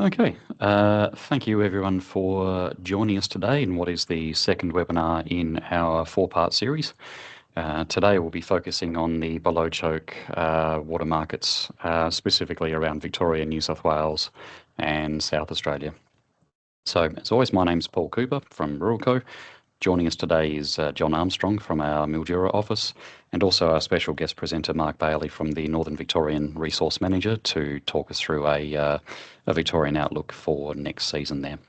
Okay, thank you everyone for joining us today in what is the second webinar in our four-part series. Today we'll be focusing on the below choke water markets, specifically around Victoria, New South Wales and South Australia. So as always, my name's Paul Cooper from Ruralco. Joining us today is John Armstrong from our Mildura office, and also our special guest presenter Mark Bailey from the Northern Victorian Resource Manager to talk us through a Victorian outlook for next season there.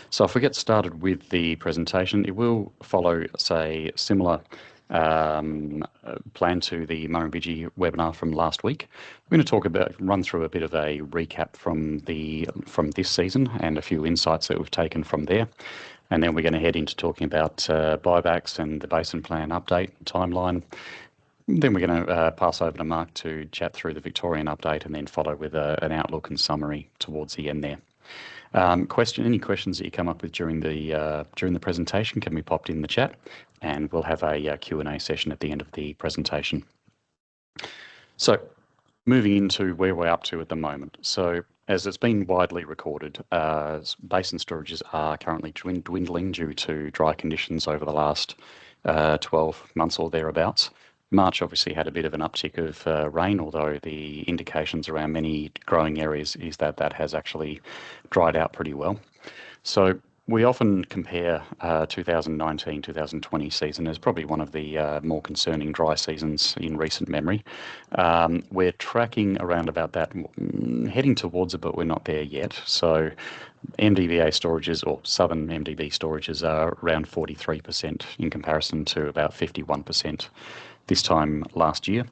So if we get started with the presentation, it will follow, say, similar plan to the Murrumbidgee webinar from last week. We're going to run through a bit of a recap from this season and a few insights that we've taken from there. And then we're going to head into talking about buybacks and the basin plan update timeline. Then we're going to pass over to Mark to chat through the Victorian update and then follow with an outlook and summary towards the end there. Any questions that you come up with during the presentation can be popped in the chat, and we'll have a Q&A session at the end of the presentation. So moving into where we're up to at the moment. So as it's been widely recorded, basin storages are currently dwindling due to dry conditions over the last 12 months or thereabouts. March obviously had a bit of an uptick of rain, although the indications around many growing areas is that that has actually dried out pretty well. So we often compare 2019-2020 season as probably one of the more concerning dry seasons in recent memory. We're tracking around about that, heading towards it, but we're not there yet. So MDVA storages, or southern MDV storages, are around 43% in comparison to about 51% this time last year.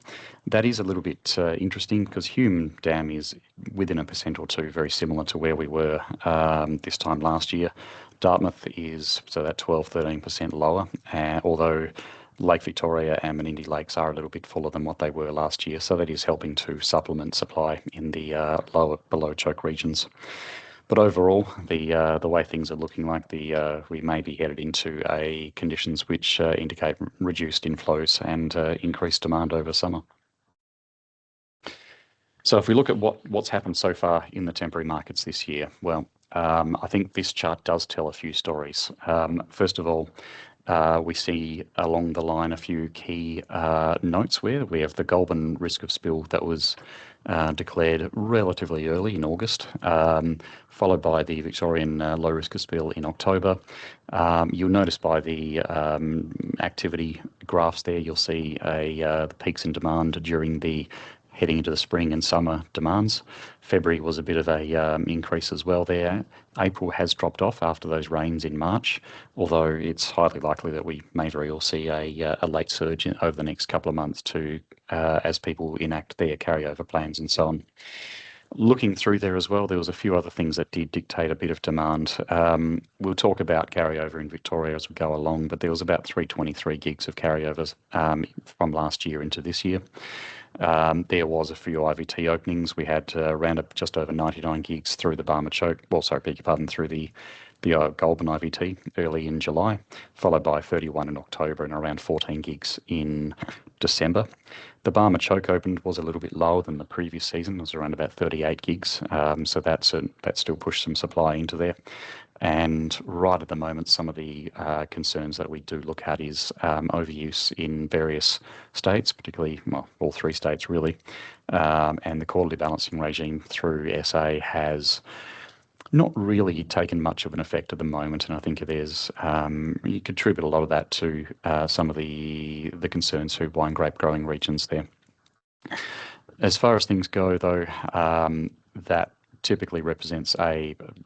That is a little bit interesting because Hume Dam is within 1% or 2, very similar to where we were this time last year. Dartmouth is so that 12-13% lower, although Lake Victoria and Menindee Lakes are a little bit fuller than what they were last year, so that is helping to supplement supply in the lower below choke regions. But overall, the way things are looking like, we may be headed into conditions which indicate reduced inflows and increased demand over summer. So if we look at what's happened so far in the temporary markets this year, well, I think this chart does tell a few stories. First of all, we see along the line a few key notes where we have the Goulburn risk of spill that was declared relatively early in August, followed by the Victorian low risk of spill in October. You'll notice by the activity graphs there, you'll see the peaks in demand during the heading into the spring and summer demands. February was a bit of a increase as well there. April has dropped off after those rains in March, although it's highly likely that we may very well see a late surge over the next couple of months as people enact their carryover plans and so on. Looking through there as well, there was a few other things that did dictate a bit of demand. We'll talk about carryover in Victoria as we go along, but there was about 323 gigs of carryovers from last year into this year. There was a few IVT openings. We had around just over 99 gigs through the Barmah Choke, through the Goulburn IVT early in July, followed by 31 in October and around 14 gigs in December. The Barmah Choke opened was a little bit lower than the previous season. It was around about 38 gigs, so that still pushed some supply into there. And right at the moment, some of the concerns that we do look at is overuse in various states, particularly, well, all three states really. And the quarterly balancing regime through SA has not really taken much of an effect at the moment. And I think there's, you contribute a lot of that to some of the concerns through wine grape growing regions there. As far as things go though, that typically represents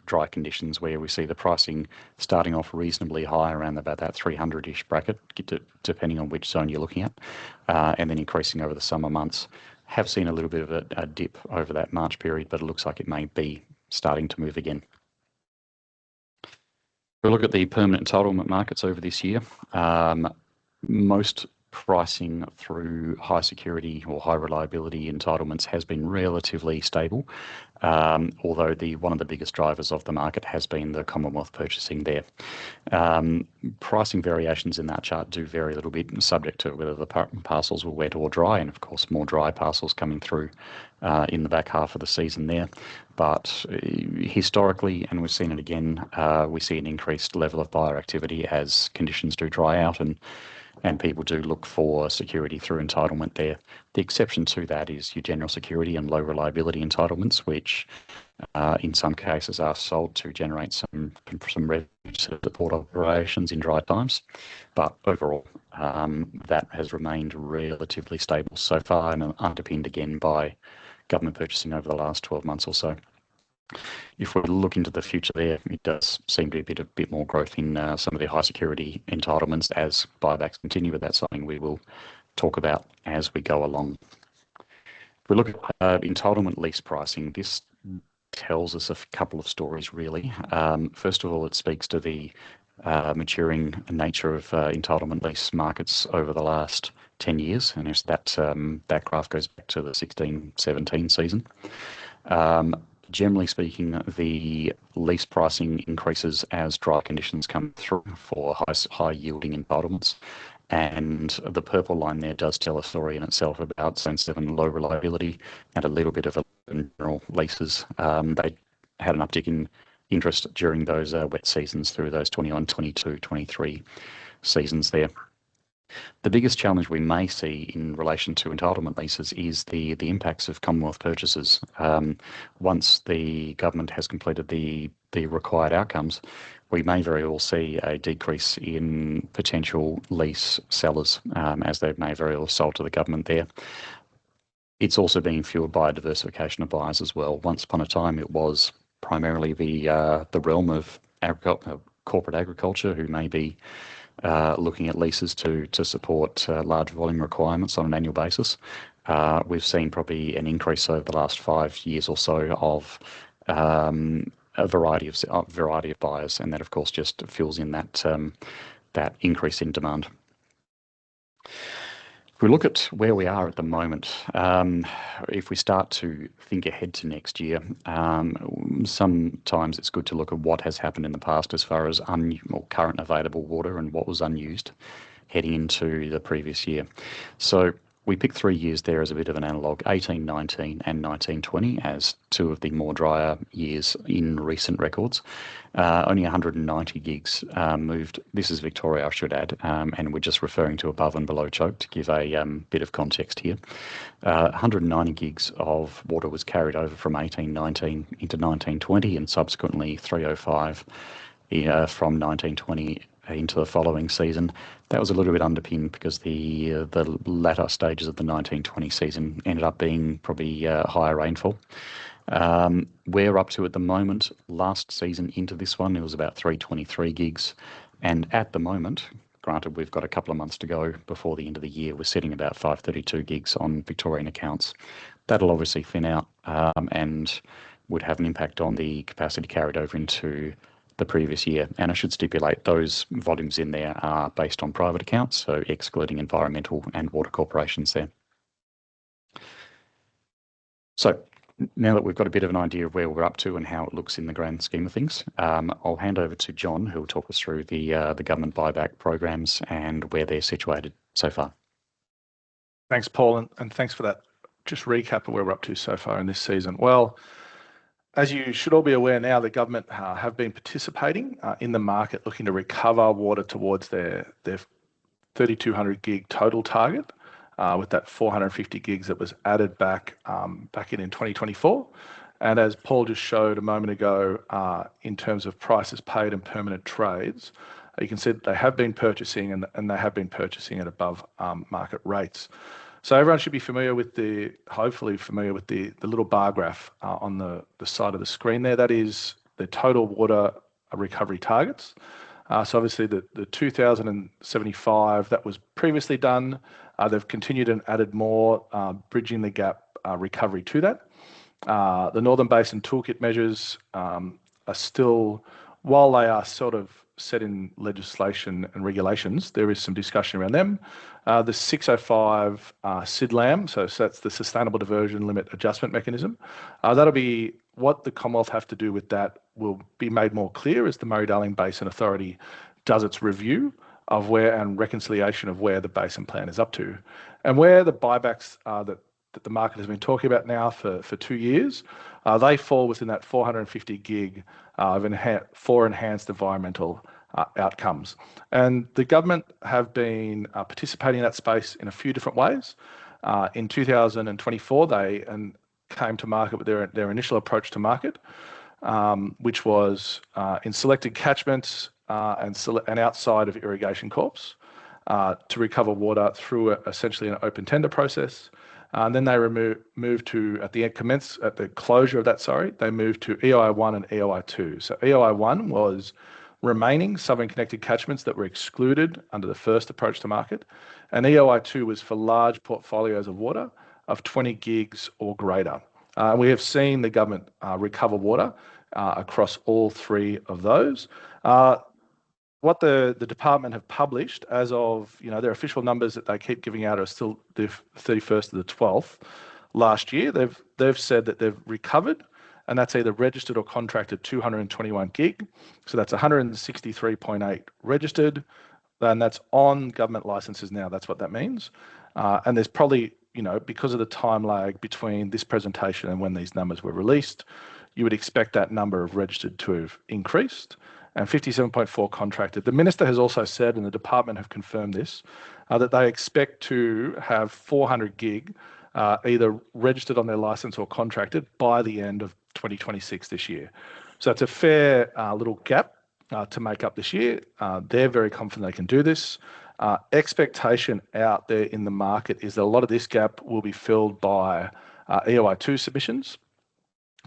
dry conditions where we see the pricing starting off reasonably high around about that 300-ish bracket, depending on which zone you're looking at, and then increasing over the summer months. Have seen a little bit of a dip over that March period, but it looks like it may be starting to move again. We look at the permanent entitlement markets over this year. Most pricing through high security or high reliability entitlements has been relatively stable, although one of the biggest drivers of the market has been the Commonwealth purchasing there. Pricing variations in that chart do vary a little bit, subject to whether the parcels were wet or dry, and of course more dry parcels coming through in the back half of the season there. But historically, and we've seen it again, we see an increased level of buyer activity as conditions do dry out and people do look for security through entitlement there. The exception to that is your general security and low reliability entitlements, which in some cases are sold to generate some revenue to support operations in dry times. But overall, that has remained relatively stable so far and underpinned again by government purchasing over the last 12 months or so. If we look into the future there, it does seem to be a bit more growth in some of the high security entitlements as buybacks continue, but that's something we will talk about as we go along. If we look at entitlement lease pricing, this tells us a couple of stories really. First of all, it speaks to the maturing nature of entitlement lease markets over the last 10 years, and as that graph goes back to the 16-17 season. Generally speaking, the lease pricing increases as dry conditions come through for high yielding entitlements. And the purple line there does tell a story in itself about Zone 7 low reliability and a little bit of general leases. They had an uptick in interest during those wet seasons through those 21, 22, 23 seasons there. The biggest challenge we may see in relation to entitlement leases is the impacts of Commonwealth purchases. Once the government has completed the required outcomes, we may very well see a decrease in potential lease sellers, as they may very well have sold to the government there. It's also being fueled by a diversification of buyers as well. Once upon a time, it was primarily the realm of corporate agriculture who may be looking at leases to support large volume requirements on an annual basis. We've seen probably an increase over the last 5 years or so of a variety of buyers, and that of course just fills in that increase in demand. If we look at where we are at the moment, if we start to think ahead to next year, sometimes it's good to look at what has happened in the past as far as current available water and what was unused heading into the previous year. So we picked 3 years there as a bit of an analogue, 1819 and 1920 as two of the more drier years in recent records. Only 190 gigs moved. This is Victoria, I should add, and we're just referring to above and below choke to give a bit of context here. 190 gigs of water was carried over from 1819 into 1920 and subsequently 305 from 1920 into the following season. That was a little bit underpinned because the latter stages of the 1920 season ended up being probably higher rainfall. We're up to at the moment, last season into this one, it was about 323 gigs. And at the moment, granted we've got a couple of months to go before the end of the year, we're sitting about 532 gigs on Victorian accounts. That'll obviously thin out and would have an impact on the capacity carried over into the previous year. And I should stipulate those volumes in there are based on private accounts, so excluding environmental and water corporations there. So now that we've got a bit of an idea of where we're up to and how it looks in the grand scheme of things, I'll hand over to John, who will talk us through the government buyback programs and where they're situated so far. Thanks, Paul, and thanks for that just recap of where we're up to so far in this season. Well, as you should all be aware now, the government have been participating in the market looking to recover water towards their 3,200 gig total target with that 450 gigs that was added back in 2024. And as Paul just showed a moment ago, in terms of prices paid and permanent trades, you can see that they have been purchasing and they have been purchasing at above market rates. So everyone should be hopefully familiar with the little bar graph on the side of the screen there. That is the total water recovery targets. So obviously the 2,075 that was previously done, they've continued and added more, bridging the gap recovery to that. The Northern Basin Toolkit measures are still while they are sort of set in legislation and regulations, there is some discussion around them. The 605 SIDLAM, so that's the Sustainable Diversion Limit Adjustment Mechanism. That'll be what the Commonwealth have to do with that will be made more clear as the Murray-Darling Basin Authority does its review of where and reconciliation of where the basin plan is up to. And where the buybacks that the market has been talking about now for 2 years, they fall within that 450 gig for enhanced environmental outcomes. And the government have been participating in that space in a few different ways. In 2024, they came to market with their initial approach to market, which was in selected catchments and outside of irrigation corps to recover water through essentially an open tender process. And then they moved to, at the closure of that, they moved to EOI1 and EOI2. So EOI1 was remaining southern connected catchments that were excluded under the first approach to market. And EOI2 was for large portfolios of water of 20 gigs or greater. We have seen the government recover water across all three of those. What the department have published as of, their official numbers that they keep giving out are still the 31st of the 12th last year. They've said that they've recovered, and that's either registered or contracted 221 gig. So that's 163.8 registered, and that's on government licenses now. That's what that means. And there's probably, because of the time lag between this presentation and when these numbers were released, you would expect that number of registered to have increased. And 57.4 contracted. The minister has also said, and the department have confirmed this, that they expect to have 400 gig either registered on their license or contracted by the end of 2026 this year. So it's a fair little gap to make up this year. They're very confident they can do this. Expectation out there in the market is that a lot of this gap will be filled by EOI2 submissions.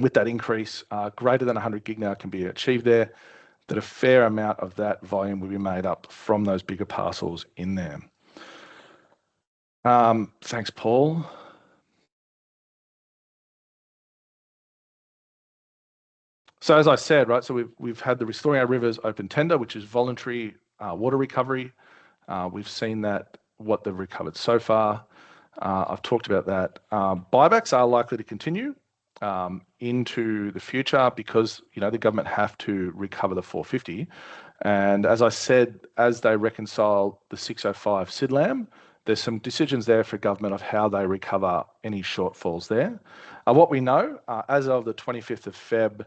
With that increase, greater than 100 gig now can be achieved there, that a fair amount of that volume will be made up from those bigger parcels in there. Thanks, Paul. So as I said, right, so we've had the Restoring Our Rivers open tender, which is voluntary water recovery. We've seen that, what they've recovered so far. I've talked about that. Buybacks are likely to continue into the future because the government have to recover the 450, and as I said, as they reconcile the 605 SIDLAM, there's some decisions there for government of how they recover any shortfalls there. What we know, as of the 25th of Feb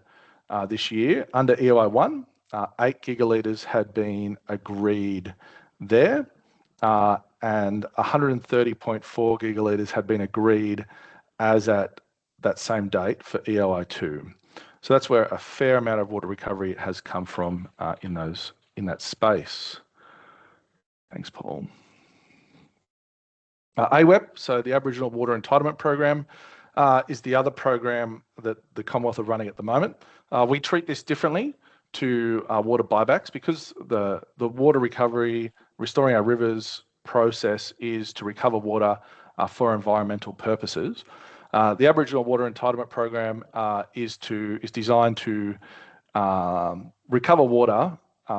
this year, under EOI1, 8 gigalitres had been agreed there, and 130.4 gigalitres had been agreed as at that same date for EOI2. So that's where a fair amount of water recovery has come from in that space. Thanks, Paul. AWEP, so the Aboriginal Water Entitlement Program, is the other program that the Commonwealth are running at the moment. We treat this differently to water buybacks because the water recovery, Restoring Our Rivers process is to recover water for environmental purposes. The Aboriginal Water Entitlement Program is designed to recover water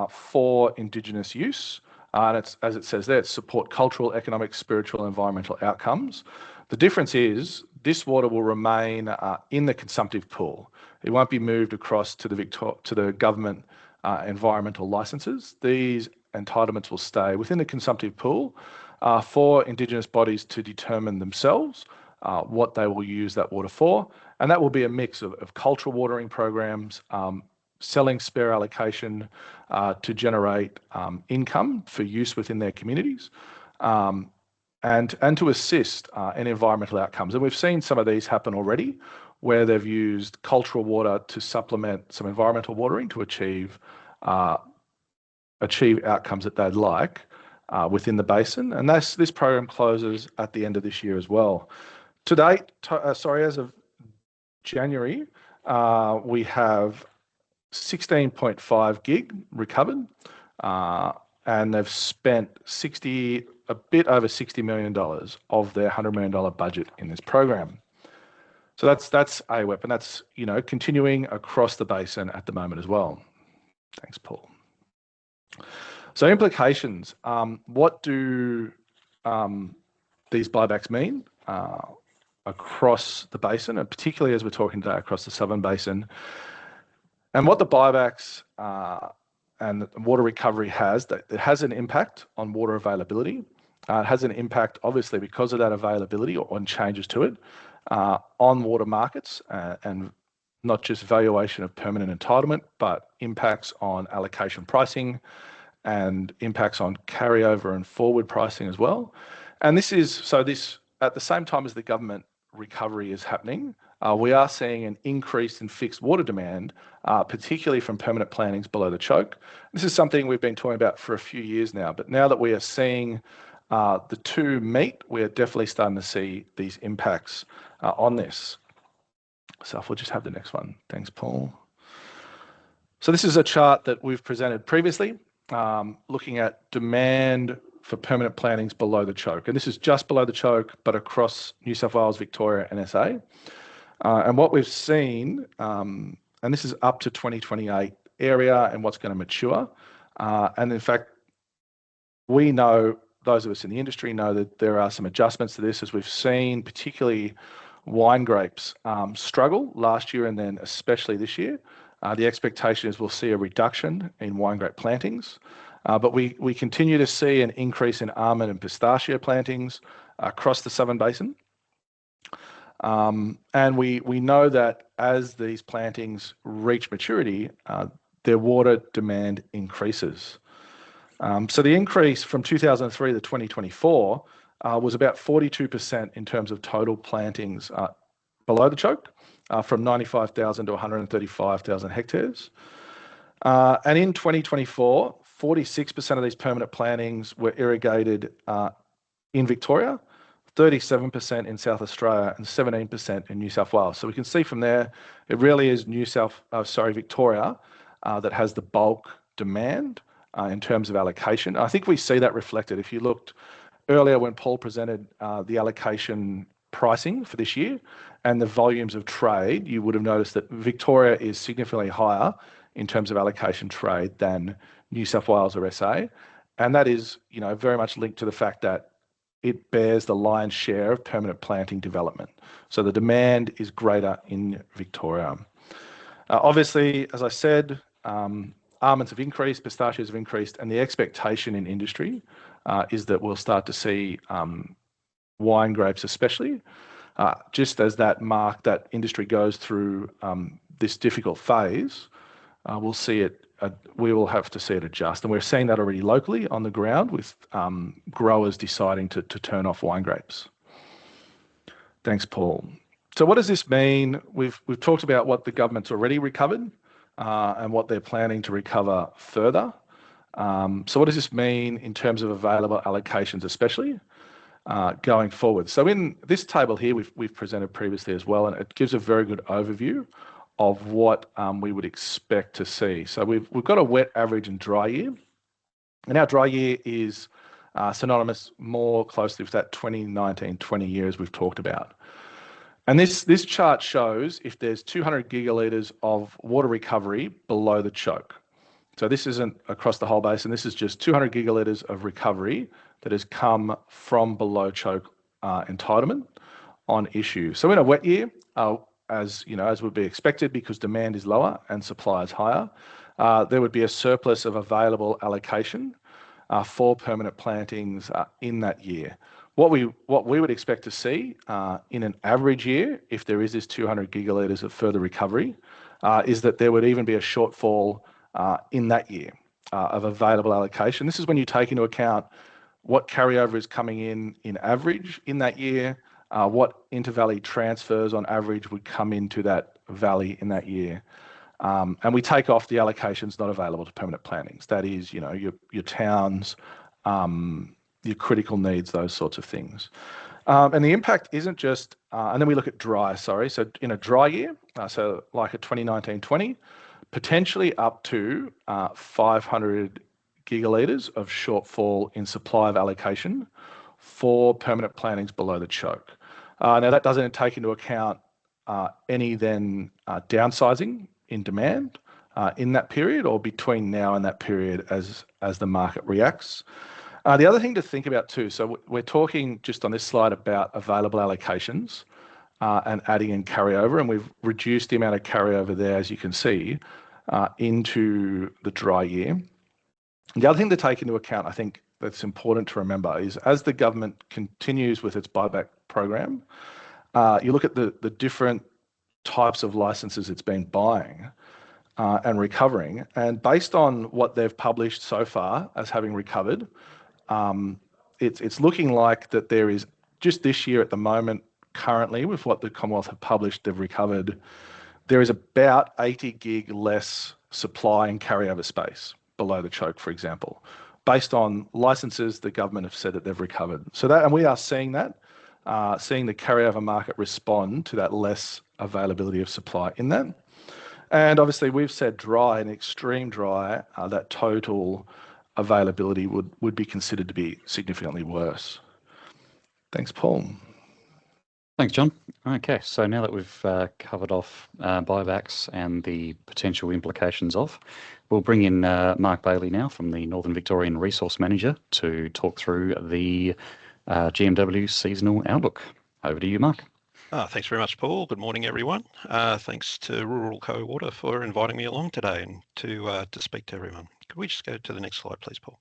for Indigenous use, and it's, as it says there, it's support cultural, economic, spiritual, and environmental outcomes. The difference is this water will remain in the consumptive pool. It won't be moved across to the government environmental licenses. These entitlements will stay within the consumptive pool for Indigenous bodies to determine themselves what they will use that water for, and that will be a mix of cultural watering programs, selling spare allocation to generate income for use within their communities, and to assist in environmental outcomes. And we've seen some of these happen already, where they've used cultural water to supplement some environmental watering to achieve outcomes that they'd like within the basin. And this program closes at the end of this year as well. To date, as of January, we have 16.5 gig recovered, and they've spent a bit over $60 million of their $100 million budget in this program. So that's AWEP, and that's continuing across the basin at the moment as well. Thanks, Paul. So implications. What do these buybacks mean across the basin, and particularly as we're talking today across the Southern Basin? And what the buybacks and water recovery has, that it has an impact on water availability. It has an impact, obviously, because of that availability or on changes to it, on water markets and not just valuation of permanent entitlement, but impacts on allocation pricing and impacts on carryover and forward pricing as well. And this at the same time as the government recovery is happening, we are seeing an increase in fixed water demand, particularly from permanent plantings below the choke. This is something we've been talking about for a few years now, but now that we are seeing the two meet, we're definitely starting to see these impacts on this. So if we'll just have the next one. Thanks, Paul. So this is a chart that we've presented previously, looking at demand for permanent plantings below the choke. And this is just below the choke, but across New South Wales, Victoria and SA. And what we've seen, and this is up to 2028 area and what's going to mature. And in fact, we know, those of us in the industry know that there are some adjustments to this, as we've seen, particularly wine grapes struggle last year and then especially this year. The expectation is we'll see a reduction in wine grape plantings, but we continue to see an increase in almond and pistachio plantings across the Southern Basin. And we know that as these plantings reach maturity, their water demand increases. So the increase from 2003 to 2024 was about 42% in terms of total plantings below the choke, from 95,000 to 135,000 hectares. And in 2024, 46% of these permanent plantings were irrigated in Victoria, 37% in South Australia and 17% in New South Wales. So we can see from there, it really is Victoria that has the bulk demand in terms of allocation. I think we see that reflected. If you looked earlier when Paul presented the allocation pricing for this year and the volumes of trade, you would have noticed that Victoria is significantly higher in terms of allocation trade than New South Wales or SA. And that is, very much linked to the fact that it bears the lion's share of permanent planting development. So the demand is greater in Victoria. Obviously, as I said, almonds have increased, pistachios have increased, and the expectation in industry is that we'll start to see wine grapes especially, just as that industry goes through this difficult phase, we will have to see it adjust. And we're seeing that already locally on the ground with growers deciding to turn off wine grapes. Thanks, Paul. So what does this mean? We've talked about what the government's already recovered and what they're planning to recover further. So what does this mean in terms of available allocations, especially going forward? So in this table here, we've presented previously as well, and it gives a very good overview of what we would expect to see. So we've got a wet, average and dry year. And our dry year is synonymous more closely with that 2019-20 years we've talked about. And this chart shows if there's 200 gigalitres of water recovery below the choke. So this isn't across the whole basin, this is just 200 gigalitres of recovery that has come from below choke entitlement on issue. So in a wet year, as would be expected because demand is lower and supply is higher, there would be a surplus of available allocation for permanent plantings in that year. What we would expect to see in an average year, if there is this 200 gigalitres of further recovery, is that there would even be a shortfall in that year of available allocation. This is when you take into account what carryover is coming in average in that year, what intervalley transfers on average would come into that valley in that year. And we take off the allocations not available to permanent plantings. That is, your towns, your critical needs, those sorts of things. And the impact isn't just, and then we look at dry, So in a dry year, so like a 2019-20, potentially up to 500 gigalitres of shortfall in supply of allocation for permanent plantings below the choke. Now that doesn't take into account any then downsizing in demand in that period or between now and that period as the market reacts. The other thing to think about too, so we're talking just on this slide about available allocations and adding in carryover, and we've reduced the amount of carryover there, as you can see, into the dry year. The other thing to take into account, I think that's important to remember, is as the government continues with its buyback program, you look at the different types of licenses it's been buying and recovering, and based on what they've published so far as having recovered, it's looking like that there is, just this year at the moment, currently with what the Commonwealth have published, they've recovered, there is about 80 gig less supply and carryover space below the choke, for example, based on licenses the government have said that they've recovered. So that, and we are seeing that, seeing the carryover market respond to that less availability of supply in that. And obviously we've said dry and extreme dry, that total availability would be considered to be significantly worse. Thanks, Paul. Thanks, John. Okay, so now that we've covered off buybacks and the potential implications of, we'll bring in Mark Bailey now from the Northern Victorian Resource Manager to talk through the GMW seasonal outlook. Over to you, Mark. Thanks very much, Paul. Good morning, everyone. Thanks to Ruralco Water for inviting me along today and to speak to everyone. Could we just go to the next slide, please, Paul?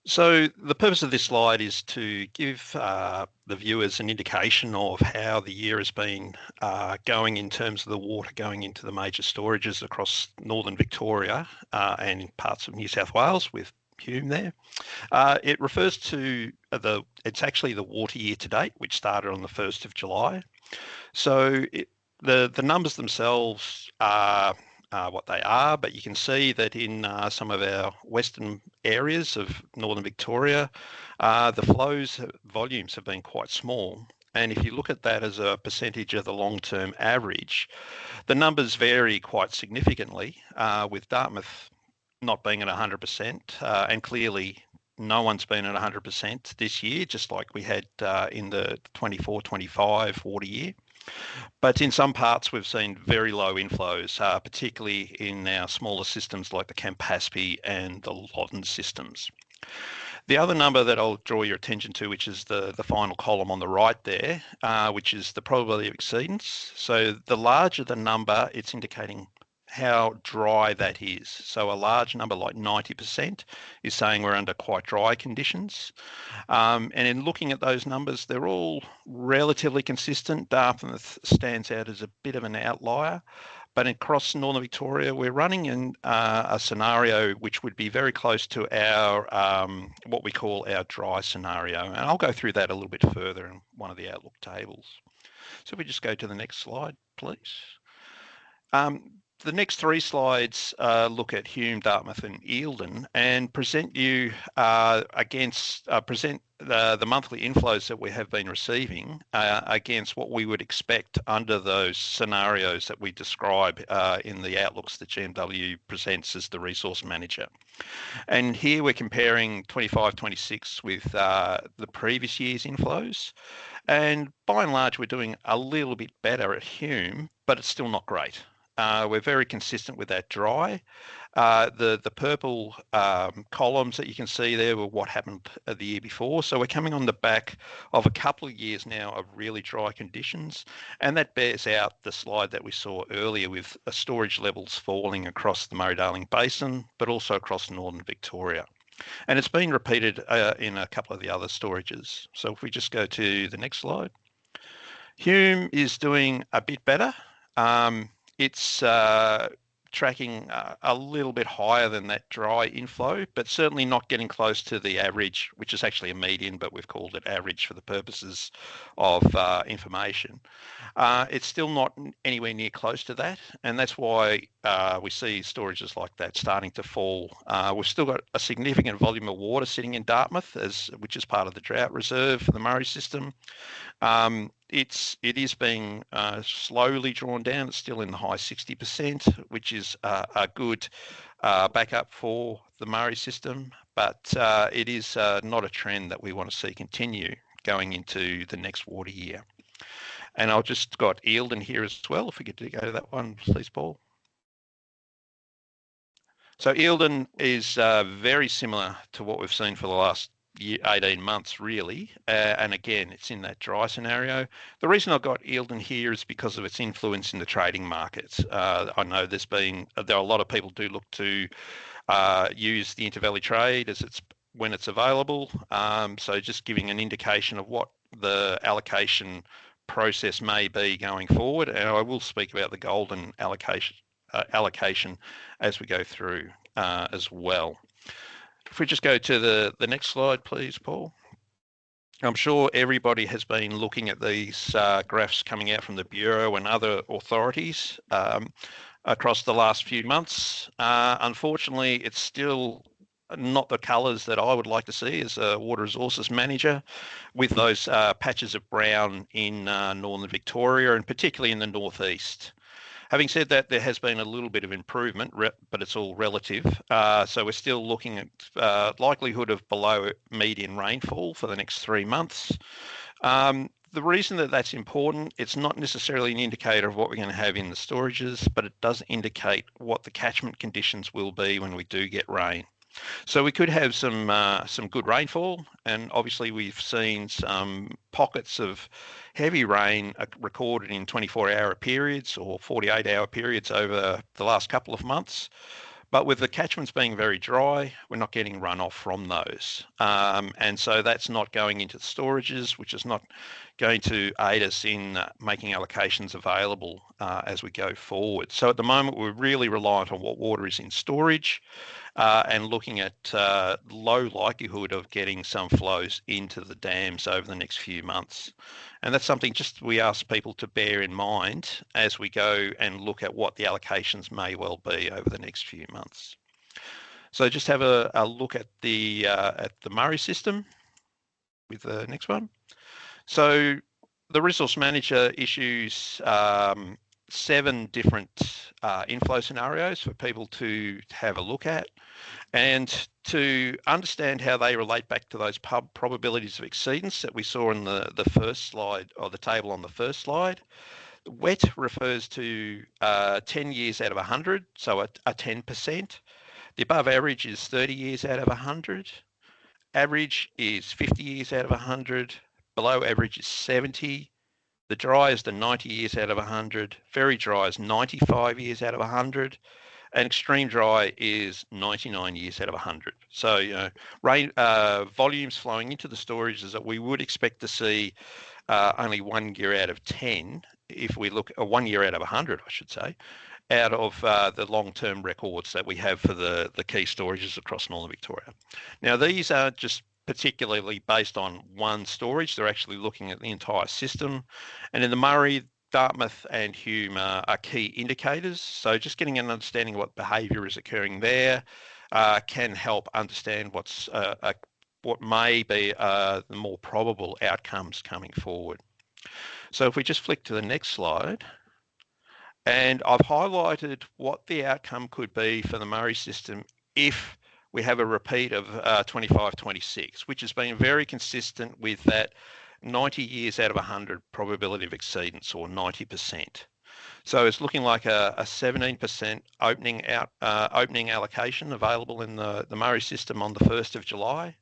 So the purpose of this slide is to give the viewers an indication of how the year has been going in terms of the water going into the major storages across northern Victoria and in parts of New South Wales with Hume there. It refers to it's actually the water year to date, which started on the 1st of July. So the numbers themselves are what they are, but you can see that in some of our western areas of northern Victoria, the volumes have been quite small. And if you look at that as a percentage of the long-term average, the numbers vary quite significantly, with Dartmouth not being at 100%, and clearly no one's been at 100% this year, just like we had in the 24-25 water year. But in some parts, we've seen very low inflows, particularly in our smaller systems like the Campaspe and the Loddon systems. The other number that I'll draw your attention to, which is the final column on the right there, which is the probability of exceedance. So the larger the number, it's indicating how dry that is. So a large number like 90% is saying we're under quite dry conditions. And in looking at those numbers, they're all relatively consistent. Dartmouth stands out as a bit of an outlier. But across northern Victoria, we're running in a scenario which would be very close to our what we call our dry scenario. And I'll go through that a little bit further in one of the outlook tables. So if we just go to the next slide, please. The next three slides look at Hume, Dartmouth and Eildon and present you present the monthly inflows that we have been receiving against what we would expect under those scenarios that we describe in the outlooks that GMW presents as the resource manager. And here we're comparing 25-26 with the previous year's inflows. And by and large, we're doing a little bit better at Hume, but it's still not great. We're very consistent with that dry. The purple columns that you can see there were what happened the year before. So we're coming on the back of a couple of years now of really dry conditions. And that bears out the slide that we saw earlier with storage levels falling across the Murray-Darling Basin, but also across northern Victoria. And it's been repeated in a couple of the other storages. So if we just go to the next slide. Hume is doing a bit better. It's tracking a little bit higher than that dry inflow, but certainly not getting close to the average, which is actually a median, but we've called it average for the purposes of information. It's still not anywhere near close to that, and that's why we see storages like that starting to fall. We've still got a significant volume of water sitting in Dartmouth, which is part of the drought reserve for the Murray system. It is being slowly drawn down. It's still in the high 60%, which is a good backup for the Murray system, but it is not a trend that we want to see continue going into the next water year. And I've just got Eildon here as well. If we could go to that one, please, Paul. So Eildon is very similar to what we've seen for the last 18 months, really. And again, it's in that dry scenario. The reason I got Eildon here is because of its influence in the trading markets. I know there are a lot of people do look to use the intervalley trade when it's available. So just giving an indication of what the allocation process may be going forward. And I will speak about the golden allocation as we go through as well. If we just go to the next slide, please, Paul. I'm sure everybody has been looking at these graphs coming out from the Bureau and other authorities across the last few months. Unfortunately, it's still not the colours that I would like to see as a water resources manager, with those patches of brown in northern Victoria and particularly in the northeast. Having said that, there has been a little bit of improvement, but it's all relative. So we're still looking at likelihood of below median rainfall for the next 3 months. The reason that that's important, it's not necessarily an indicator of what we're going to have in the storages, but it does indicate what the catchment conditions will be when we do get rain. So we could have some good rainfall, and obviously we've seen some pockets of heavy rain recorded in 24-hour periods or 48-hour periods over the last couple of months. But with the catchments being very dry, we're not getting runoff from those. And so that's not going into the storages, which is not going to aid us in making allocations available as we go forward. So at the moment, we're really reliant on what water is in storage and looking at low likelihood of getting some flows into the dams over the next few months. And that's something just we ask people to bear in mind as we go and look at what the allocations may well be over the next few months. So just have a look at the Murray system with the next one. So the resource manager issues 7 different inflow scenarios for people to have a look at and to understand how they relate back to those probabilities of exceedance that we saw in the first slide, or the table on the first slide. Wet refers to 10 years out of 100, so a 10%. The above average is 30 years out of 100. Average is 50 years out of 100. Below average is 70. The dry is the 90 years out of 100. Very dry is 95 years out of 100. And extreme dry is 99 years out of 100. So, you know, rain volumes flowing into the storages that we would expect to see only 1 year out of 10, if we look, 1 year out of 100, I should say, out of the long-term records that we have for the key storages across northern Victoria. Now, these are just particularly based on one storage. They're actually looking at the entire system. And in the Murray, Dartmouth and Hume are key indicators. So just getting an understanding of what behaviour is occurring there can help understand what may be the more probable outcomes coming forward. So if we just flick to the next slide, and I've highlighted what the outcome could be for the Murray system if we have a repeat of 25-26, which has been very consistent with that 90 years out of 100 probability of exceedance, or 90%. So it's looking like a 17% opening allocation available in the Murray system on the 1st of July.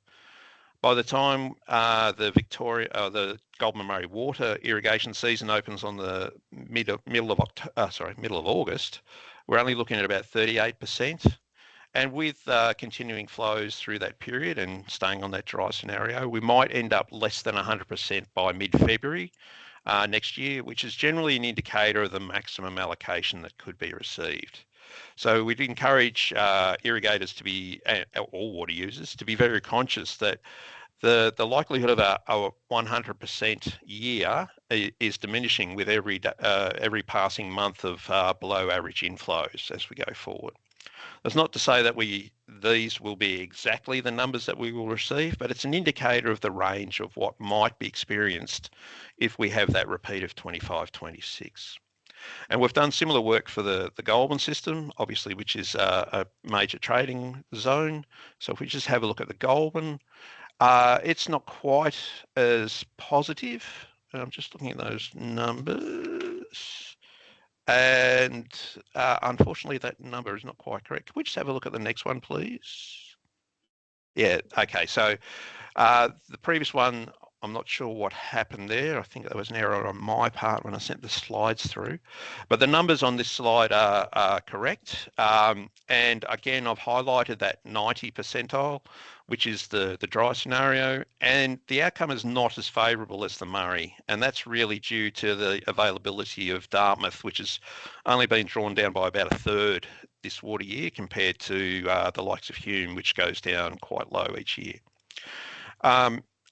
By the time the Goulburn Murray water irrigation season opens on the middle of August, we're only looking at about 38%. And with continuing flows through that period and staying on that dry scenario, we might end up less than 100% by mid-February next year, which is generally an indicator of the maximum allocation that could be received. So we'd encourage irrigators to be, or water users, to be very conscious that the likelihood of a 100% year is diminishing with every passing month of below average inflows as we go forward. That's not to say that these will be exactly the numbers that we will receive, but it's an indicator of the range of what might be experienced if we have that repeat of 25-26. And we've done similar work for the Goulburn system, obviously, which is a major trading zone. So if we just have a look at the Goulburn, it's not quite as positive. I'm just looking at those numbers. And unfortunately, that number is not quite correct. Can we just have a look at the next one, please? Yeah, okay. So the previous one, I'm not sure what happened there. I think there was an error on my part when I sent the slides through. But the numbers on this slide are correct. And again, I've highlighted that 90 percentile, which is the dry scenario. And the outcome is not as favourable as the Murray. And that's really due to the availability of Dartmouth, which has only been drawn down by about a third this water year compared to the likes of Hume, which goes down quite low each year.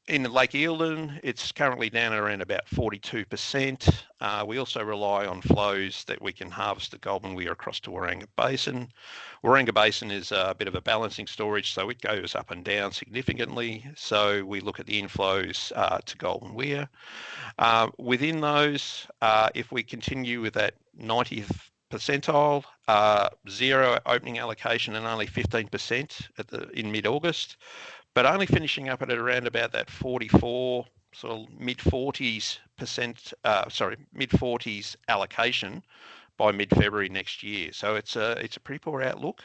In Lake Eildon, it's currently down around about 42%. We also rely on flows that we can harvest at Goulburn Weir across to Waranga Basin. Waranga Basin is a bit of a balancing storage, so it goes up and down significantly. So we look at the inflows to Goulburn Weir. Within those, if we continue with that 90th percentile, zero opening allocation and only 15% in mid-August, but only finishing up at around about that 44, sort of mid-40s allocation by mid-February next year. So it's a pretty poor outlook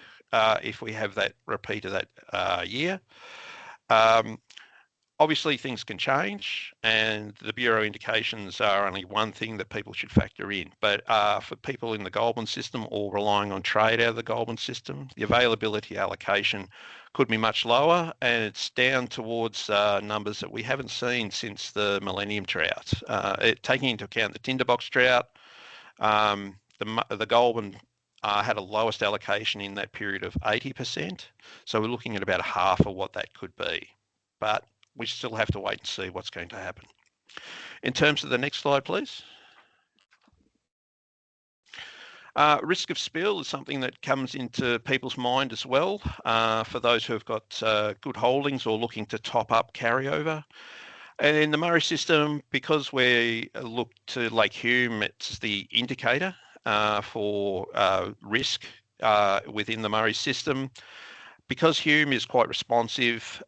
if we have that repeat of that year. Obviously, things can change, and the Bureau indications are only one thing that people should factor in. But for people in the Goulburn system or relying on trade out of the Goulburn system, the availability allocation could be much lower, and it's down towards numbers that we haven't seen since the Millennium Drought. Taking into account the tinderbox drought, the Goulburn had a lowest allocation in that period of 80%. So we're looking at about half of what that could be. But we still have to wait and see what's going to happen. In terms of the next slide, please. Risk of spill is something that comes into people's mind as well for those who have got good holdings or looking to top up carryover. And in the Murray system, because we look to Lake Hume, it's the indicator for risk within the Murray system. Because Hume is quite responsive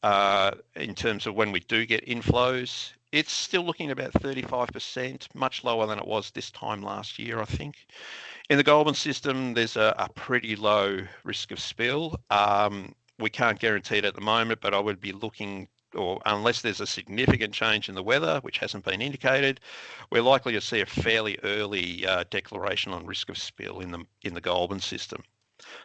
in terms of when we do get inflows, it's still looking at about 35%, much lower than it was this time last year, I think. In the Goulburn system, there's a pretty low risk of spill. We can't guarantee it at the moment, but I would be looking, or unless there's a significant change in the weather, which hasn't been indicated, we're likely to see a fairly early declaration on risk of spill in the Goulburn system.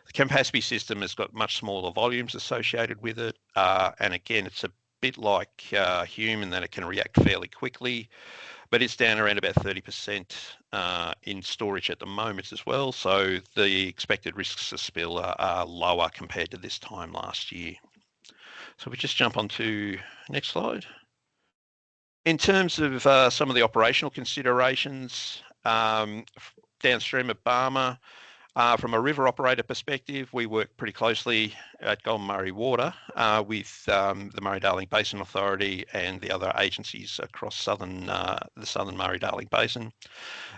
The Campaspe system has got much smaller volumes associated with it. And again, it's a bit like Hume in that it can react fairly quickly, but it's down around about 30% in storage at the moment as well. So the expected risks of spill are lower compared to this time last year. So we just jump on to next slide. In terms of some of the operational considerations, downstream of Barmer, from a river operator perspective, we work pretty closely at Goulburn Murray Water with the Murray-Darling Basin Authority and the other agencies across the southern Murray-Darling Basin.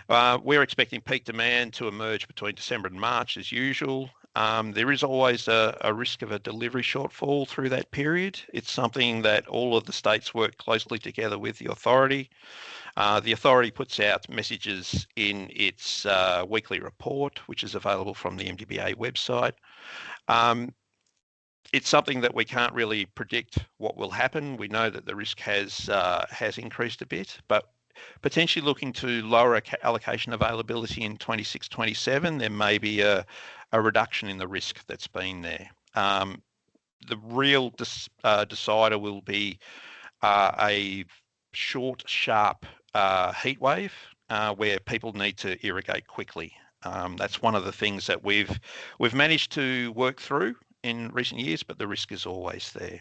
We're expecting peak demand to emerge between December and March as usual. There is always a risk of a delivery shortfall through that period. It's something that all of the states work closely together with the authority. The authority puts out messages in its weekly report, which is available from the MDBA website. It's something that we can't really predict what will happen. We know that the risk has increased a bit, but potentially looking to lower allocation availability in 26-27, there may be a reduction in the risk that's been there. The real decider will be a short, sharp heat wave where people need to irrigate quickly. That's one of the things that we've managed to work through in recent years, but the risk is always there.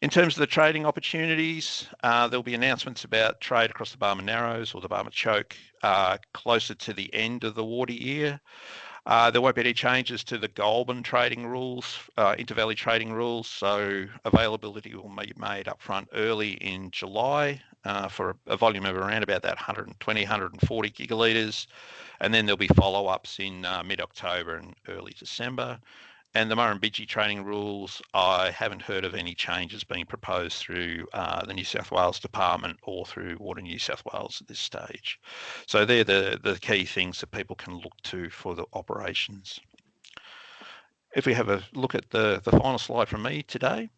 In terms of the trading opportunities, there'll be announcements about trade across the Barmer Narrows or the Barmer Choke closer to the end of the water year. There won't be any changes to the Goulburn trading rules, intervalley trading rules, so availability will be made up front early in July for a volume of around about that 120, 140 gigalitres, and then there'll be follow-ups in mid-October and early December. And the Murrumbidgee training rules, I haven't heard of any changes being proposed through the New South Wales Department or through Water New South Wales at this stage. So they're the key things that people can look to for the operations. If we have a look at the final slide from me today,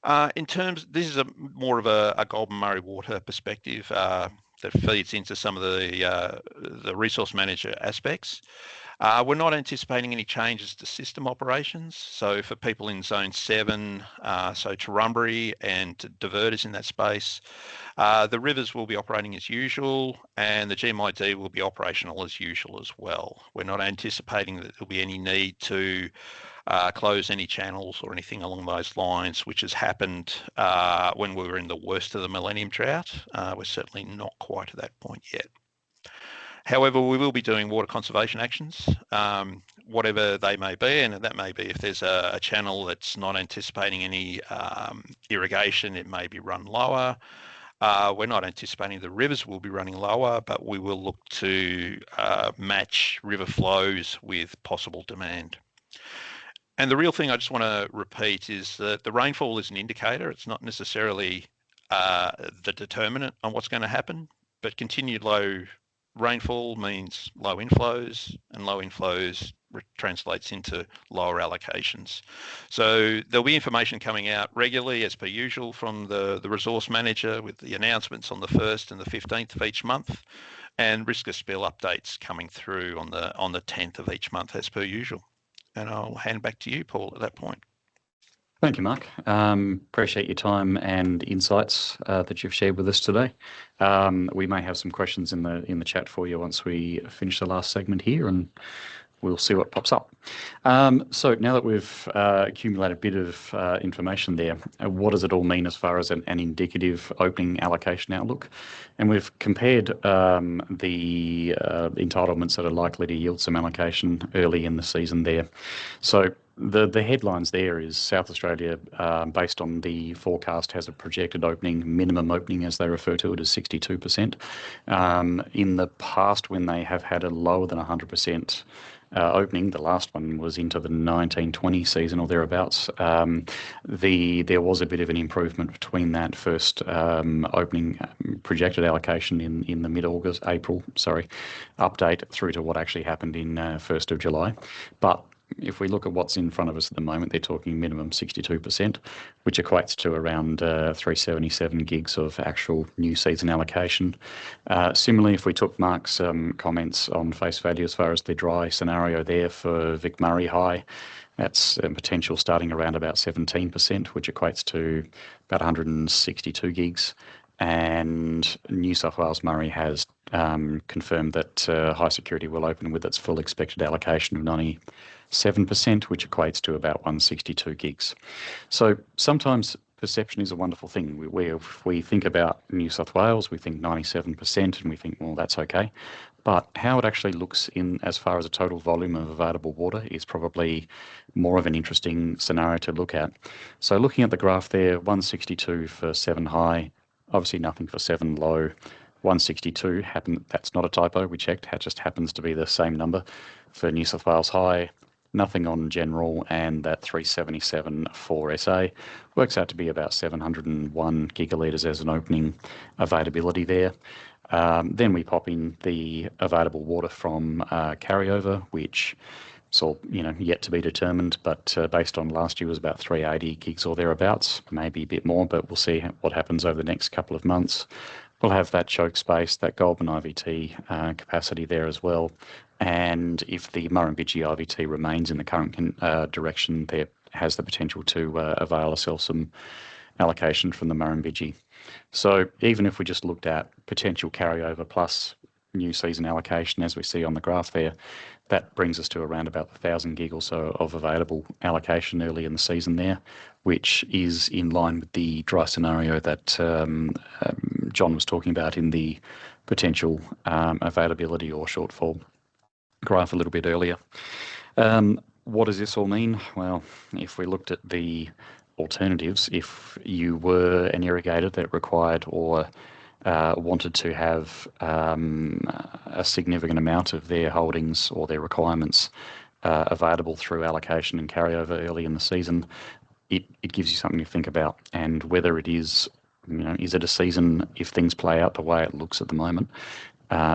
this is more of a Goulburn Murray water perspective that feeds into some of the resource manager aspects. We're not anticipating any changes to system operations. So for people in Zone 7, so Turrumbary and diverters in that space, the rivers will be operating as usual and the GMID will be operational as usual as well. We're not anticipating that there'll be any need to close any channels or anything along those lines, which has happened when we were in the worst of the millennium drought. We're certainly not quite at that point yet. However, we will be doing water conservation actions, whatever they may be, and that may be if there's a channel that's not anticipating any irrigation, it may be run lower. We're not anticipating the rivers will be running lower, but we will look to match river flows with possible demand. And the real thing I just want to repeat is that the rainfall is an indicator. It's not necessarily the determinant on what's going to happen, but continued low rainfall means low inflows, and low inflows translates into lower allocations. So there'll be information coming out regularly as per usual from the resource manager with the announcements on the 1st and the 15th of each month, and risk of spill updates coming through on the 10th of each month as per usual. And I'll hand back to you, Paul, at that point. Thank you, Mark. Appreciate your time and insights that you've shared with us today. We may have some questions in the chat for you once we finish the last segment here, and we'll see what pops up. So now that we've accumulated a bit of information there, what does it all mean as far as an indicative opening allocation outlook? And we've compared the entitlements that are likely to yield some allocation early in the season there. So the headlines there is South Australia, based on the forecast, has a projected minimum opening, as they refer to it, as 62%. In the past, when they have had a lower than 100% opening, the last one was into the 1920 season or thereabouts, there was a bit of an improvement between that first opening projected allocation in the April update through to what actually happened in 1st of July. But if we look at what's in front of us at the moment, they're talking minimum 62%, which equates to around 377 gigs of actual new season allocation. Similarly, if we took Mark's comments on face value as far as the dry scenario there for Vic Murray High, that's a potential starting around about 17%, which equates to about 162 gigs. And New South Wales Murray has confirmed that High Security will open with its full expected allocation of 97%, which equates to about 162 gigs. So sometimes perception is a wonderful thing. If we think about New South Wales, we think 97%, and we think, well, that's okay. But how it actually looks in as far as a total volume of available water is probably more of an interesting scenario to look at. So looking at the graph there, 162 for 7 high, obviously nothing for 7 low. 162 that's not a typo, we checked, it just happens to be the same number for New South Wales High. Nothing on general, and that 377 for SA works out to be about 701 gigalitres as an opening availability there. Then we pop in the available water from carryover, which is all yet to be determined, but based on last year was about 380 gigs or thereabouts, maybe a bit more, but we'll see what happens over the next couple of months. We'll have that choke space, that Goulburn IVT capacity there as well. And if the Murrumbidgee IVT remains in the current direction, there has the potential to avail ourselves some allocation from the Murrumbidgee. So even if we just looked at potential carryover plus new season allocation, as we see on the graph there, that brings us to around about 1,000 gig or so of available allocation early in the season there, which is in line with the dry scenario that John was talking about in the potential availability or shortfall graph a little bit earlier. What does this all mean? Well, if we looked at the alternatives, if you were an irrigator that required or wanted to have a significant amount of their holdings or their requirements available through allocation and carryover early in the season, it gives you something to think about. And whether it is, is it a season, if things play out the way it looks at the moment,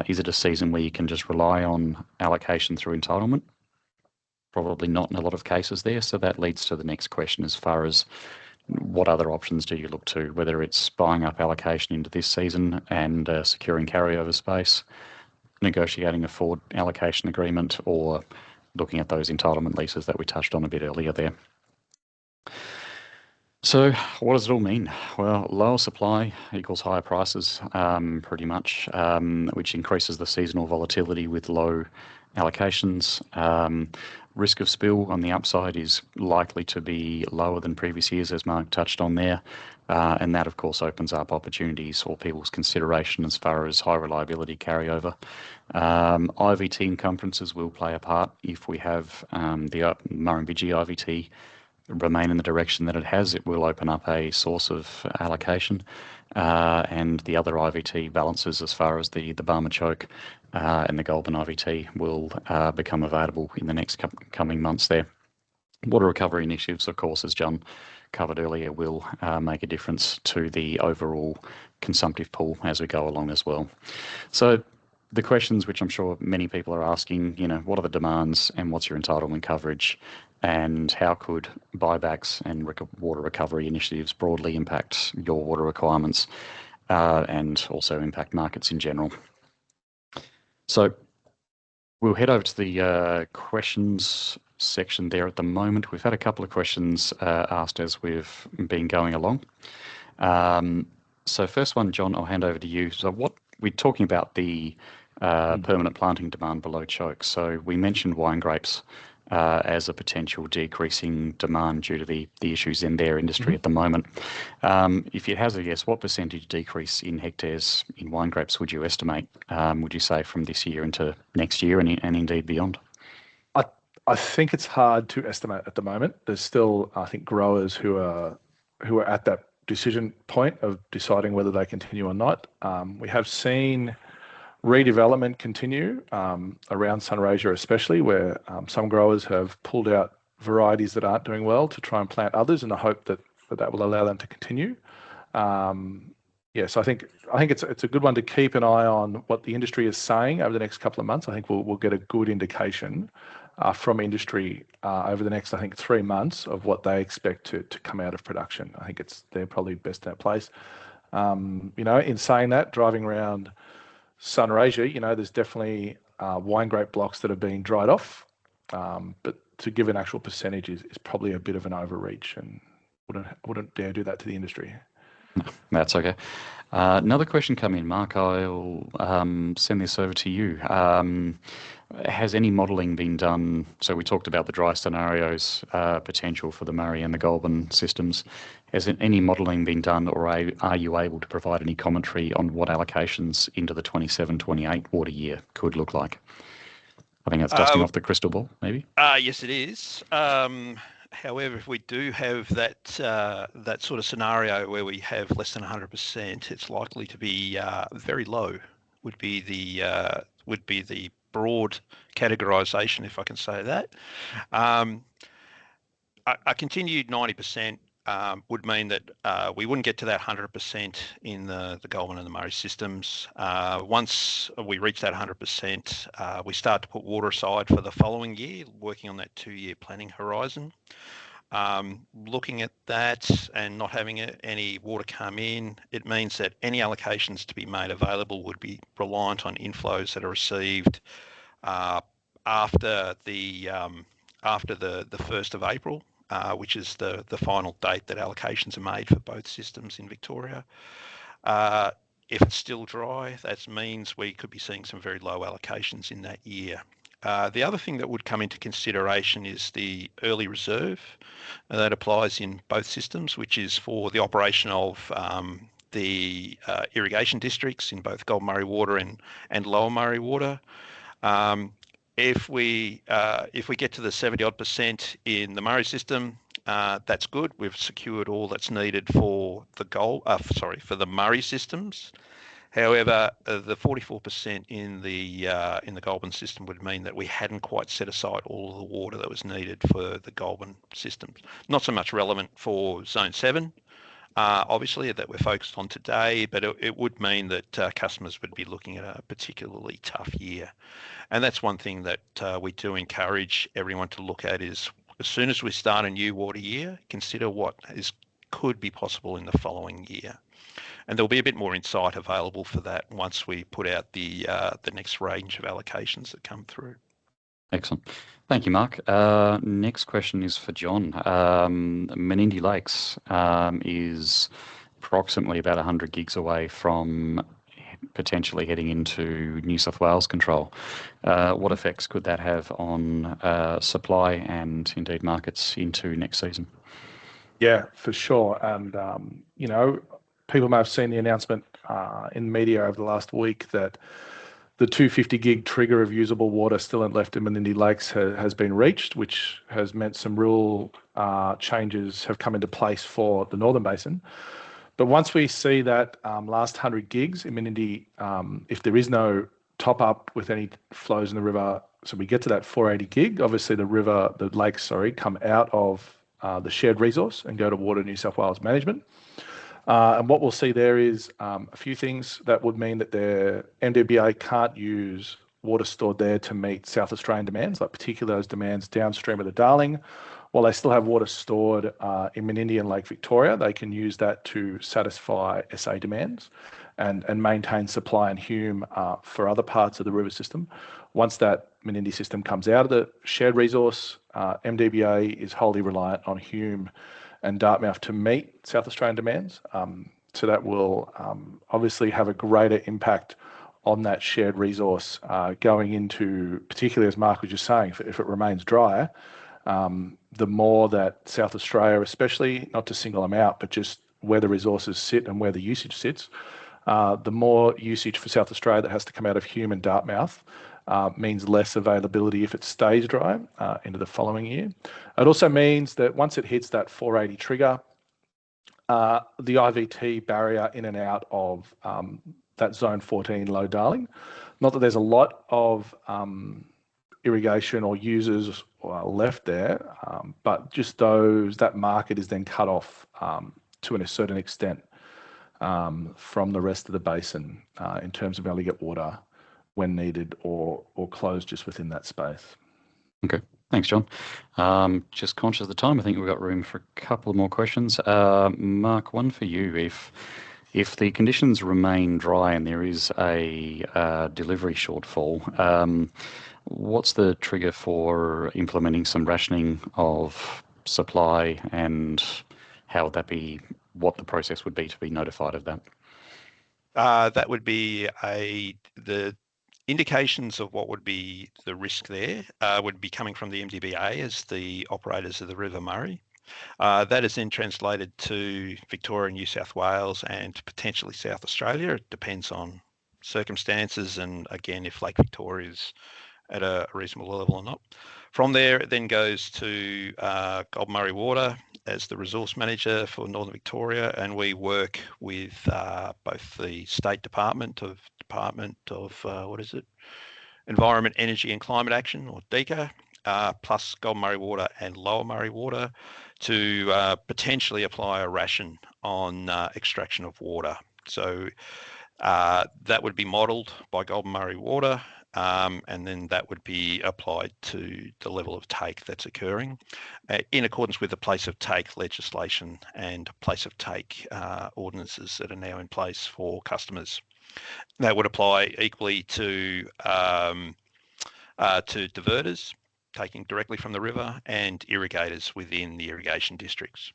is it a season where you can just rely on allocation through entitlement? Probably not in a lot of cases there. So that leads to the next question as far as what other options do you look to, whether it's buying up allocation into this season and securing carryover space, negotiating a forward allocation agreement, or looking at those entitlement leases that we touched on a bit earlier there. So what does it all mean? Well, lower supply equals higher prices, pretty much, which increases the seasonal volatility with low allocations. Risk of spill on the upside is likely to be lower than previous years, as Mark touched on there. And that, of course, opens up opportunities for people's consideration as far as high reliability carryover. IVT encumbrances will play a part if we have the Murrumbidgee IVT remain in the direction that it has. It will open up a source of allocation, and the other IVT balances as far as the Barmer Choke and the Goulburn IVT will become available in the next coming months there. Water recovery initiatives, of course, as John covered earlier, will make a difference to the overall consumptive pool as we go along as well. So the questions which I'm sure many people are asking, what are the demands and what's your entitlement coverage, and how could buybacks and water recovery initiatives broadly impact your water requirements and also impact markets in general? So we'll head over to the questions section there at the moment. We've had a couple of questions asked as we've been going along. So first one, John, I'll hand over to you. So what we're talking about the permanent planting demand below choke. So we mentioned wine grapes as a potential decreasing demand due to the issues in their industry at the moment. If you hazard a guess, what percentage decrease in hectares in wine grapes would you estimate, would you say, from this year into next year and indeed beyond? I think it's hard to estimate at the moment. There's still, I think, growers who are at that decision point of deciding whether they continue or not. We have seen redevelopment continue around Sunraysia, especially where some growers have pulled out varieties that aren't doing well to try and plant others in the hope that will allow them to continue. So I think it's a good one to keep an eye on what the industry is saying over the next couple of months. I think we'll get a good indication from industry over the next, 3 months of what they expect to come out of production. I think they're probably best in that place. In saying that, driving around Sunraysia, there's definitely wine grape blocks that are being dried off, but to give an actual percentage is probably a bit of an overreach, and wouldn't dare do that to the industry. That's okay. Another question come in, Mark. I'll send this over to you. Has any modelling been done? So we talked about the dry scenarios, potential for the Murray and the Goulburn systems. Has any modelling been done, or are you able to provide any commentary on what allocations into the 27-28 water year could look like? I think that's dusting off the crystal ball, maybe? Yes, it is. However, if we do have that sort of scenario where we have less than 100%, it's likely to be very low. Would be the broad categorisation, if I can say that. A continued 90% would mean that we wouldn't get to that 100% in the Goulburn and the Murray systems. Once we reach that 100%, we start to put water aside for the following year, working on that 2-year planning horizon. Looking at that and not having any water come in, it means that any allocations to be made available would be reliant on inflows that are received after the 1st of April, which is the final date that allocations are made for both systems in Victoria. If it's still dry, that means we could be seeing some very low allocations in that year. The other thing that would come into consideration is the early reserve that applies in both systems, which is for the operation of the irrigation districts in both Goulburn Murray Water and Lower Murray Water. If we get to the 70-odd% in the Murray system, that's good. We've secured all that's needed for the Murray systems. However, the 44% in the Goulburn system would mean that we hadn't quite set aside all of the water that was needed for the Goulburn systems. Not so much relevant for Zone 7, obviously, that we're focused on today, but it would mean that customers would be looking at a particularly tough year. And that's one thing that we do encourage everyone to look at is, as soon as we start a new water year, consider what could be possible in the following year. And there'll be a bit more insight available for that once we put out the next range of allocations that come through. Excellent. Thank you, Mark. Next question is for John. Menindee Lakes is approximately about 100 gigs away from potentially heading into New South Wales control. What effects could that have on supply and indeed markets into next season? Yeah, for sure. And, people may have seen the announcement in the media over the last week that the 250 gig trigger of usable water still left in Menindee Lakes has been reached, which has meant some real changes have come into place for the Northern Basin. But once we see that last 100 gigs in Menindee, if there is no top up with any flows in the river, so we get to that 480 gig, obviously the lakes, come out of the shared resource and go to Water New South Wales Management. And what we'll see there is a few things that would mean that their MDBA can't use water stored there to meet South Australian demands, like particularly those demands downstream of the Darling. While they still have water stored in Menindee and Lake Victoria, they can use that to satisfy SA demands and maintain supply in Hume for other parts of the river system. Once that Menindee system comes out of the shared resource, MDBA is wholly reliant on Hume and Dartmouth to meet South Australian demands. So that will obviously have a greater impact on that shared resource going into, particularly as Mark was just saying, if it remains drier, the more that South Australia, especially, not to single them out, but just where the resources sit and where the usage sits, the more usage for South Australia that has to come out of Hume and Dartmouth means less availability if it stays dry into the following year. It also means that once it hits that 480 trigger, the IVT barrier in and out of that Zone 14 Low Darling, not that there's a lot of irrigation or users left there, but just that market is then cut off to a certain extent from the rest of the basin in terms of being able to get water when needed or close just within that space. Okay, thanks, John. Just conscious of the time, I think we've got room for a couple more questions. Mark, one for you. If the conditions remain dry and there is a delivery shortfall, what's the trigger for implementing some rationing of supply, and how would that be? What the process would be to be notified of that? That would be the indications of what would be the risk there would be coming from the MDBA as the operators of the River Murray. That is then translated to Victoria, New South Wales, and potentially South Australia. It depends on circumstances and, again, if Lake Victoria is at a reasonable level or not. From there, it then goes to Goulburn Murray Water as the resource manager for Northern Victoria, and we work with both the State Department of Environment, Energy and Climate Action, or DECA, plus Goulburn Murray Water and Lower Murray Water to potentially apply a ration on extraction of water. So that would be modelled by Goulburn Murray Water, and then that would be applied to the level of take that's occurring in accordance with the place of take legislation and place of take ordinances that are now in place for customers. That would apply equally to diverters taking directly from the river and irrigators within the irrigation districts.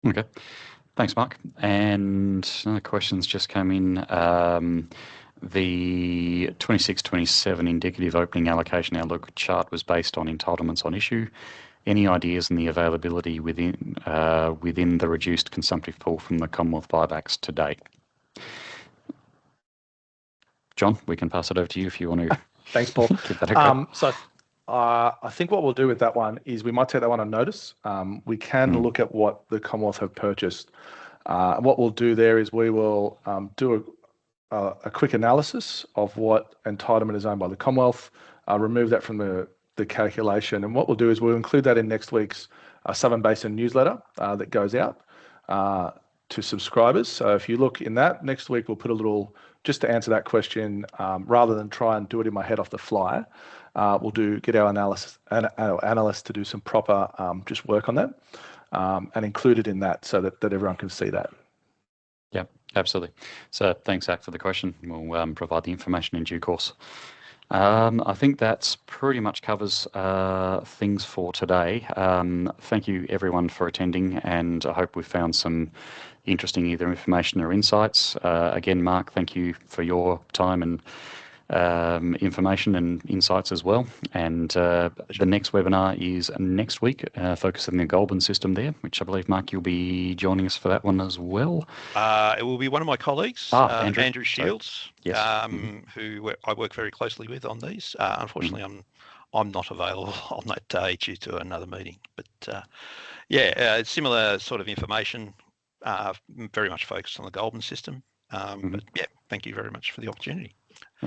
Okay, thanks, Mark. And another question's just come in. The 26-27 indicative opening allocation outlook chart was based on entitlements on issue. Any ideas on the availability within the reduced consumptive pool from the Commonwealth buybacks to date? John, we can pass it over to you if you want to. Thanks, Paul. Give that a go. So I think what we'll do with that one is we might take that one on notice. We can look at what the Commonwealth have purchased What we'll do there is we will do a quick analysis of what entitlement is owned by the Commonwealth, remove that from the calculation. And what we'll do is we'll include that in next week's Southern Basin newsletter that goes out to subscribers. So if you look in that, next week we'll put a little, just to answer that question, rather than try and do it in my head off the fly, we'll get our analysts to do some proper just work on that and include it in that so that everyone can see that. Yeah, absolutely. So thanks, Zach, for the question. We'll provide the information in due course. I think that's pretty much covers things for today. Thank you everyone for attending, and I hope we've found some interesting either information or insights. Again, Mark, thank you for your time and information and insights as well. And the next webinar is next week, focusing on the Goulburn system there, which I believe, Mark, you'll be joining us for that one as well. It will be one of my colleagues, Andrew Shields, yes. who I work very closely with on these. Unfortunately, I'm not available on that day due to another meeting. But similar sort of information, very much focused on the Goulburn system. But yeah, thank you very much for the opportunity.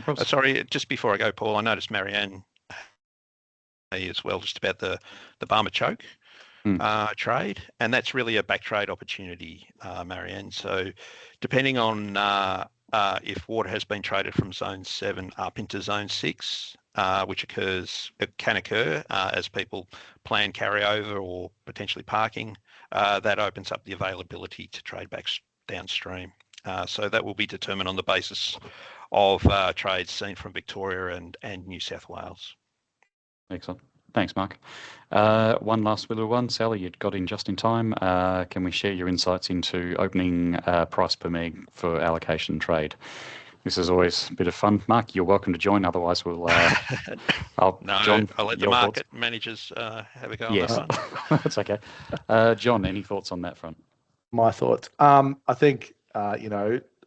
No sorry, just before I go, Paul, I noticed Marianne as well, just about the Barmer choke trade, and that's really a back trade opportunity, Marianne. So depending on if water has been traded from zone 7 up into zone 6, which it can occur as people plan carryover or potentially parking, that opens up the availability to trade back downstream. So that will be determined on the basis of trades seen from Victoria and New South Wales. Excellent. Thanks, Mark. One last little one. Sally, you got in just in time. Can we share your insights into opening price per meg for allocation trade? This is always a bit of fun. Mark, you're welcome to join. Otherwise, we'll. I'll let the market managers have a go on that one. That's okay. John, any thoughts on that front? My thoughts. I think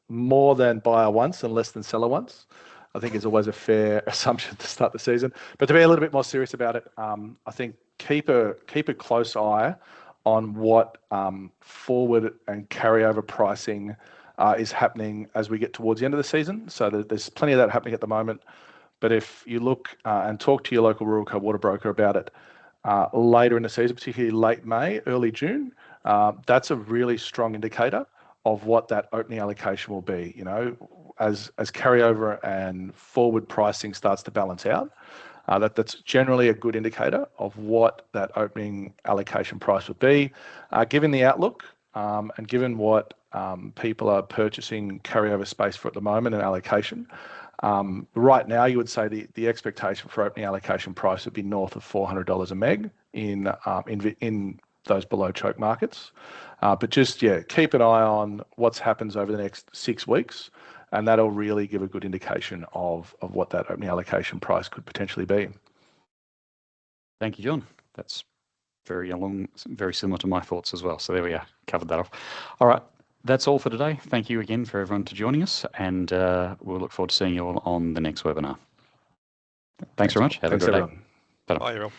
more than buyer once and less than seller once, I think is always a fair assumption to start the season. But to be a little bit more serious about it, I think keep a close eye on what forward and carryover pricing is happening as we get towards the end of the season. So there's plenty of that happening at the moment. But if you look and talk to your local Ruralco water broker about it later in the season, particularly late May, early June, that's a really strong indicator of what that opening allocation will be. As carryover and forward pricing starts to balance out, that's generally a good indicator of what that opening allocation price would be. Given the outlook and given what people are purchasing carryover space for at the moment and allocation, right now you would say the expectation for opening allocation price would be north of $400 a meg in those below choke markets. But just, keep an eye on what happens over the next 6 weeks, and that'll really give a good indication of what that opening allocation price could potentially be. Thank you, John. That's very similar to my thoughts as well. So there we are, covered that off. All right, that's all for today. Thank you again for everyone for joining us, and we'll look forward to seeing you all on the next webinar. Thanks very much. Have a good day. Bye, everyone.